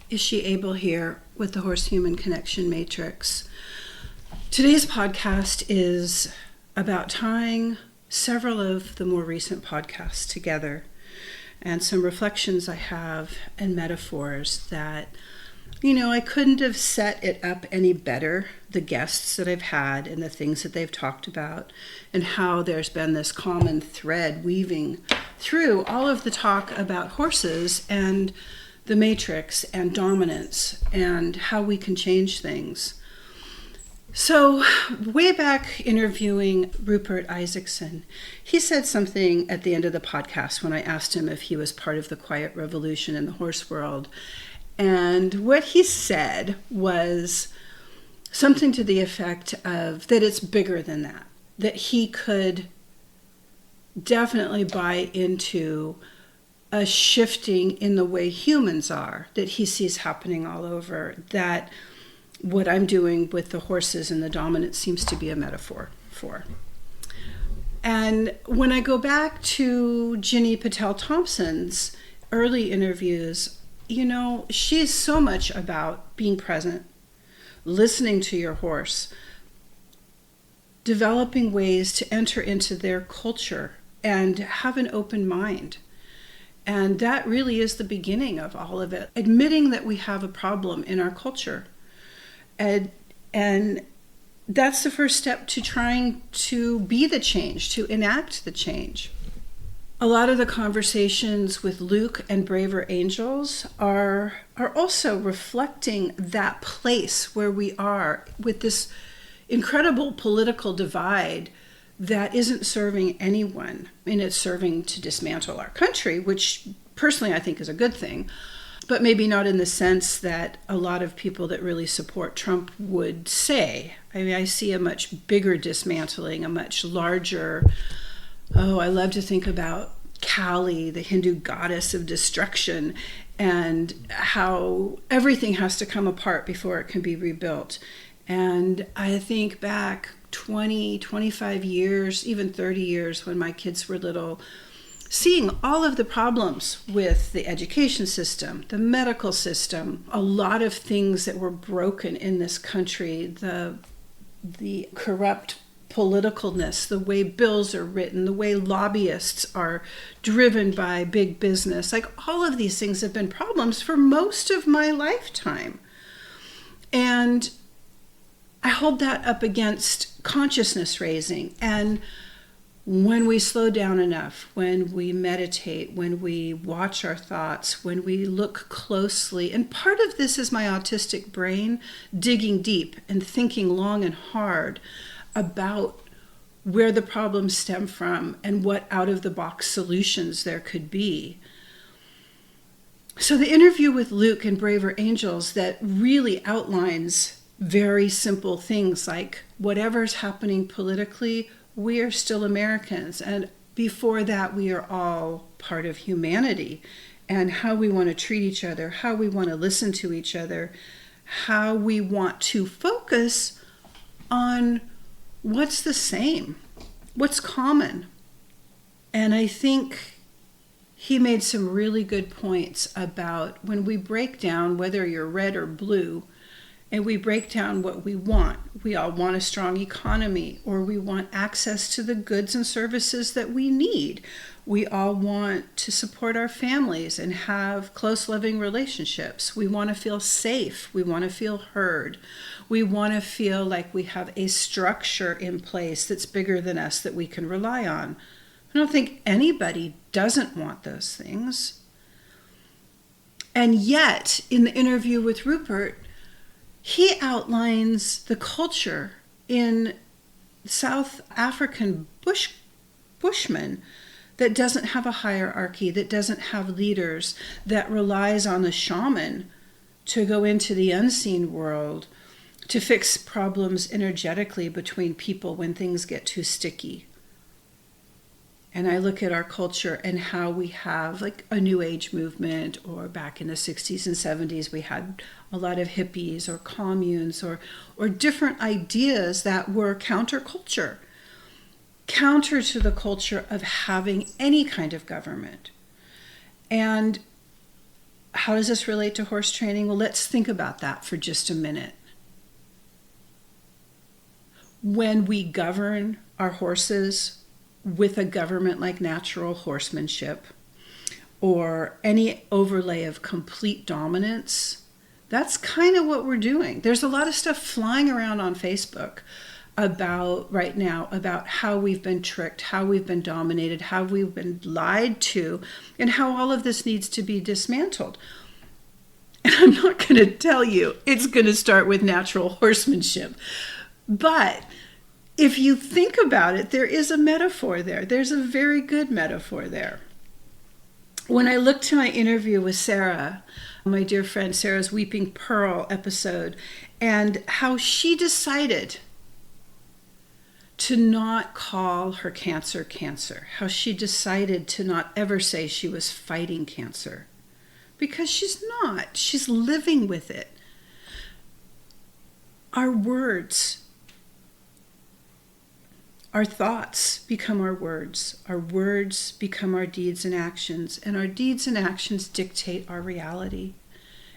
Iabel here with the Horse-Human Connection Matrix. Today's podcast is about tying several of the more recent podcasts together and some reflections I have and metaphors that, I couldn't have set it up any better, the guests that I've had and the things that they've talked about, and how there's been this common thread weaving through all of the talk about horses and the matrix and dominance and how we can change things. So way back interviewing Rupert Isaacson, he said something at the end of the podcast when I asked him if he was part of the quiet revolution in the horse world. And what he said was something to the effect of that it's bigger than that he could definitely buy into a shifting in the way humans are, that he sees happening all over, that what I'm doing with the horses and the dominance seems to be a metaphor for. And when I go back to Ginny Patel Thompson's early interviews, she's so much about being present, listening to your horse, developing ways to enter into their culture and have an open mind. And that really is the beginning of all of it, admitting that we have a problem in our culture. And that's the first step to trying to be the change, to enact the change. A lot of the conversations with Luke and Braver Angels are also reflecting that place where we are with this incredible political divide that isn't serving anyone. It's serving to dismantle our country, which personally I think is a good thing, but maybe not in the sense that a lot of people that really support Trump would say. I see a much bigger dismantling, a much larger, I love to think about Kali, the Hindu goddess of destruction, and how everything has to come apart before it can be rebuilt. And I think back 20, 25 years, even 30 years when my kids were little, seeing all of the problems with the education system, the medical system, a lot of things that were broken in this country, the corrupt politicalness, the way bills are written, the way lobbyists are driven by big business. All of these things have been problems for most of my lifetime. And I hold that up against consciousness raising. And when we slow down enough, when we meditate, when we watch our thoughts, when we look closely, and part of this is my autistic brain digging deep and thinking long and hard about where the problems stem from and what out-of-the-box solutions there could be. So the interview with Luke and Braver Angels that really outlines very simple things like whatever's happening politically, we are still Americans. And before that, we are all part of humanity, and how we want to treat each other, how we want to listen to each other, how we want to focus on what's the same, what's common. And I think he made some really good points about when we break down, whether you're red or blue, and we break down what we want. We all want a strong economy, or we want access to the goods and services that we need. We all want to support our families and have close, loving relationships. We want to feel safe. We want to feel heard. We want to feel like we have a structure in place that's bigger than us that we can rely on. I don't think anybody doesn't want those things. And yet, in the interview with Rupert, he outlines the culture in South African Bushmen that doesn't have a hierarchy, that doesn't have leaders, that relies on the shaman to go into the unseen world, to fix problems energetically between people when things get too sticky. And I look at our culture and how we have a New Age movement, or back in the 60s and 70s, we had a lot of hippies or communes or different ideas that were counterculture, counter to the culture of having any kind of government. And how does this relate to horse training? Well, let's think about that for just a minute. When we govern our horses with a government like natural horsemanship or any overlay of complete dominance, that's kind of what we're doing. There's a lot of stuff flying around on Facebook right now about how we've been tricked, how we've been dominated, how we've been lied to, and how all of this needs to be dismantled. And I'm not going to tell you it's going to start with natural horsemanship. But if you think about it, there is a metaphor there. There's a very good metaphor there. When I look to my interview with Sarah, my dear friend Sarah's Weeping Pearl episode, and how she decided to not call her cancer cancer, how she decided to not ever say she was fighting cancer, because she's not. She's living with it. Our words, our thoughts become our words become our deeds and actions, and our deeds and actions dictate our reality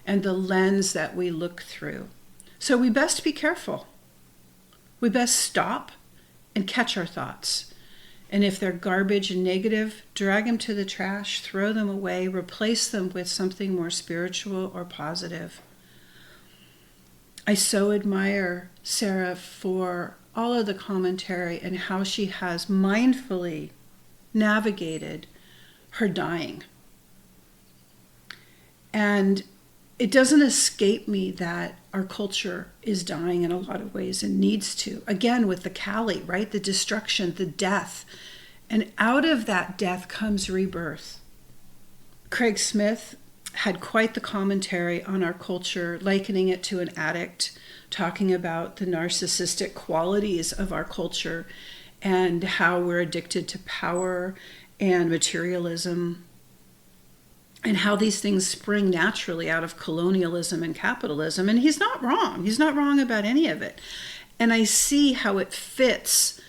and the lens that we look through. So we best be careful. We best stop and catch our thoughts. And if they're garbage and negative, drag them to the trash, throw them away, replace them with something more spiritual or positive. I so admire Sarah for all of the commentary and how she has mindfully navigated her dying. And it doesn't escape me that our culture is dying in a lot of ways and needs to. Again, with the Kali, right? The destruction, the death. And out of that death comes rebirth. Craig Smith had quite the commentary on our culture, likening it to an addict, talking about the narcissistic qualities of our culture and how we're addicted to power and materialism, and how these things spring naturally out of colonialism and capitalism. And he's not wrong. He's not wrong about any of it. And I see how it fits,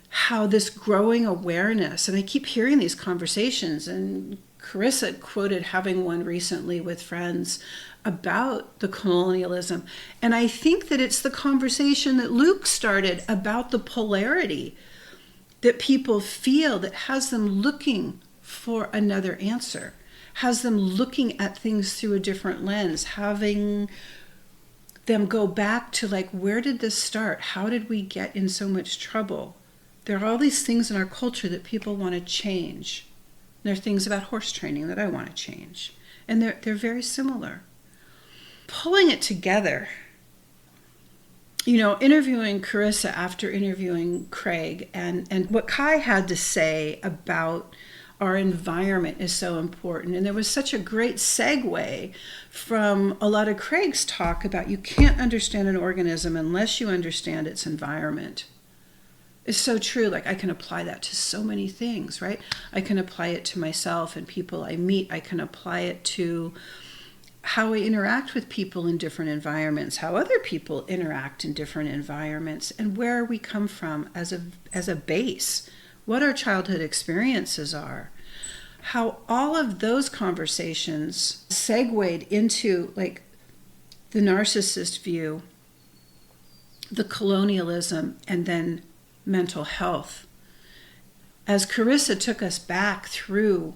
how this growing awareness, and I keep hearing these conversations, and Carissa quoted having one recently with friends about the colonialism. And I think that it's the conversation that Luke started about the polarity that people feel that has them looking for another answer, has them looking at things through a different lens, having them go back to like, where did this start? How did we get in so much trouble? There are all these things in our culture that people want to change. There are things about horse training that I want to change. And they're very similar. Pulling it together, interviewing Carissa after interviewing Craig, and what Kai had to say about our environment is so important. And there was such a great segue from a lot of Craig's talk about you can't understand an organism unless you understand its environment. It's so true. Like, I can apply that to so many things, right? I can apply it to myself and people I meet. I can apply it to how I interact with people in different environments, how other people interact in different environments, and where we come from as a base, what our childhood experiences are, how all of those conversations segued into like the narcissist view, the colonialism, and then mental health. As Carissa took us back through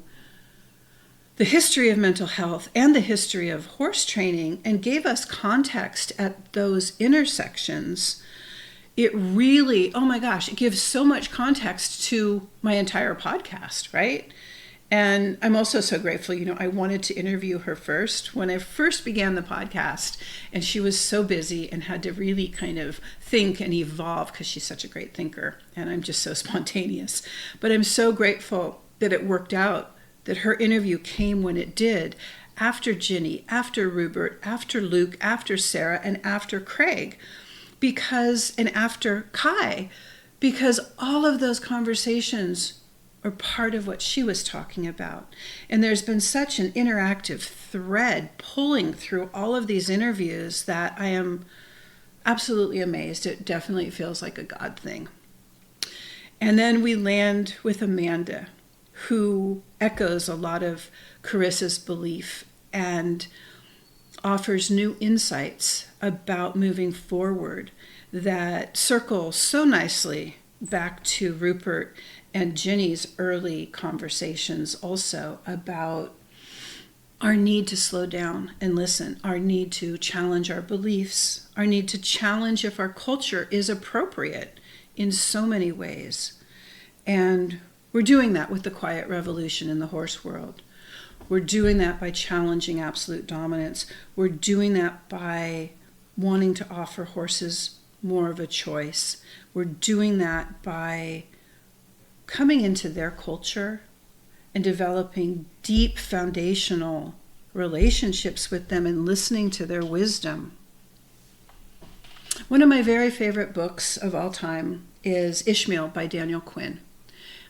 the history of mental health and the history of horse training and gave us context at those intersections, it really, oh my gosh, it gives so much context to my entire podcast, right? And I'm also so grateful, I wanted to interview her first when I first began the podcast, and she was so busy and had to really kind of think and evolve because she's such a great thinker, and I'm just so spontaneous. But I'm so grateful that it worked out, that her interview came when it did, after Ginny, after Rupert, after Luke, after Sarah, and after Craig, and after Kai, because all of those conversations are part of what she was talking about. And there's been such an interactive thread pulling through all of these interviews that I am absolutely amazed. It definitely feels like a God thing. And then we land with Amanda, who echoes a lot of Carissa's belief and offers new insights about moving forward that circle so nicely back to Rupert and Ginny's early conversations also about our need to slow down and listen, our need to challenge our beliefs, our need to challenge if our culture is appropriate in so many ways. And we're doing that with the quiet revolution in the horse world. We're doing that by challenging absolute dominance. We're doing that by wanting to offer horses more of a choice. We're doing that by coming into their culture and developing deep foundational relationships with them and listening to their wisdom. One of my very favorite books of all time is Ishmael by Daniel Quinn.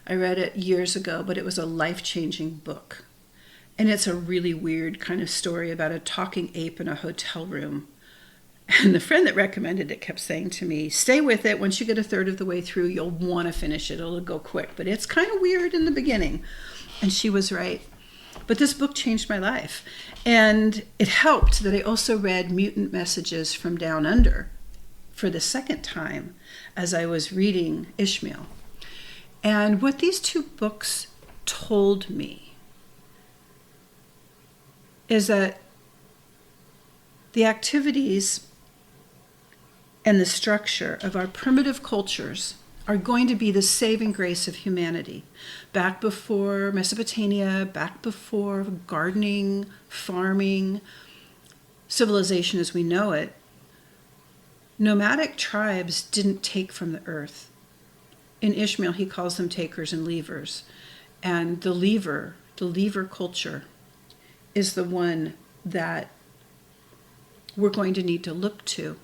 I read it years ago, but it was a life-changing book. And it's a really weird kind of story about a talking ape in a hotel room. And the friend that recommended it kept saying to me, stay with it. Once you get a third of the way through, you'll want to finish it. It'll go quick. But it's kind of weird in the beginning. And she was right. But this book changed my life. And it helped that I also read Mutant Messages from Down Under for the second time as I was reading Ishmael. And what these two books told me is that the activities and the structure of our primitive cultures are going to be the saving grace of humanity. Back before Mesopotamia, back before gardening, farming, civilization as we know it, nomadic tribes didn't take from the earth. In Ishmael, he calls them takers and leavers. And the leaver culture is the one that we're going to need to look to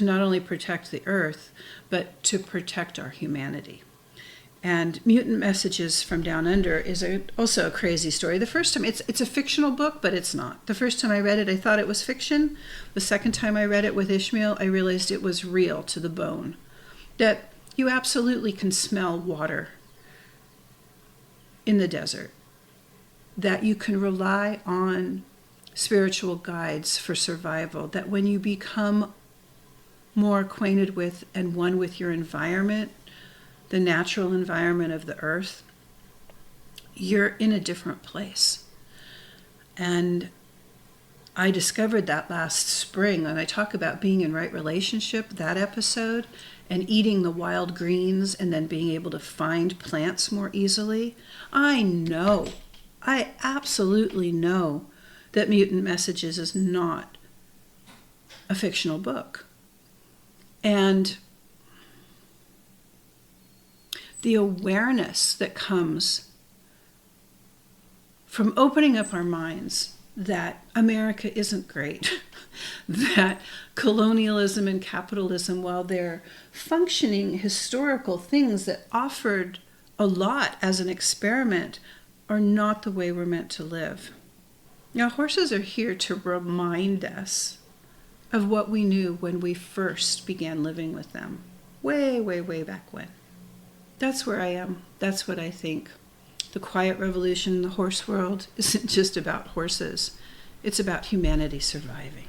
not only protect the earth, but to protect our humanity. And Mutant Messages from Down Under is also a crazy story. The first time, it's a fictional book, but it's not. The first time I read it, I thought it was fiction. The second time I read it with Ishmael, I realized it was real to the bone. That you absolutely can smell water in the desert. That you can rely on spiritual guides for survival. That when you become more acquainted with and one with your environment, the natural environment of the earth, you're in a different place. And I discovered that last spring, and I talk about being in right relationship, that episode, and eating the wild greens and then being able to find plants more easily. I absolutely know that Mutant Messages is not a fictional book. And the awareness that comes from opening up our minds that America isn't great, that colonialism and capitalism, while they're functioning historical things that offered a lot as an experiment, are not the way we're meant to live. Now, horses are here to remind us of what we knew when we first began living with them, way, way, way back when. That's where I am. That's what I think. The quiet revolution in the horse world isn't just about horses. It's about humanity surviving.